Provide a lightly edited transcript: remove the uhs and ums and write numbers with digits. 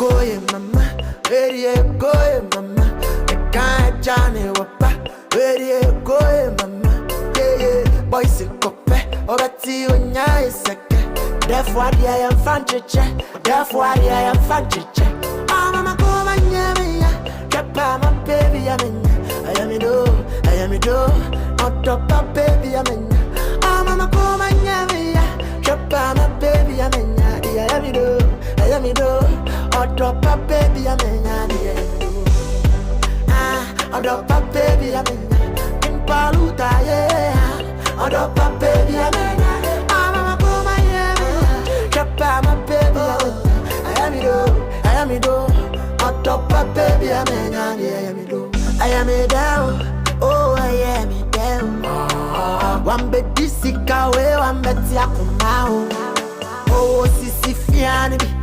koye mama, where koye mama. The kind Johnny wapa, where koye mama. Yeah, boys in cope, or Betty when I seke. Therefore, I am fanchiche. Therefore, I am fanchiche. Mama, come on, yeah, drop my baby, I am it do, I am it do. Not drop my baby, I am Mama, come on, yeah, drop my baby, I am it do, I am it do. Not drop my baby, I am I drop my baby, I am in Paluta, yeah. I drop my baby, I am Mama, come on, yeah, drop my baby, I am it do. I top a baby, I am it do. I am it down, oh, I am it down. One bed, this is one bed, oh, Sissy Fiani.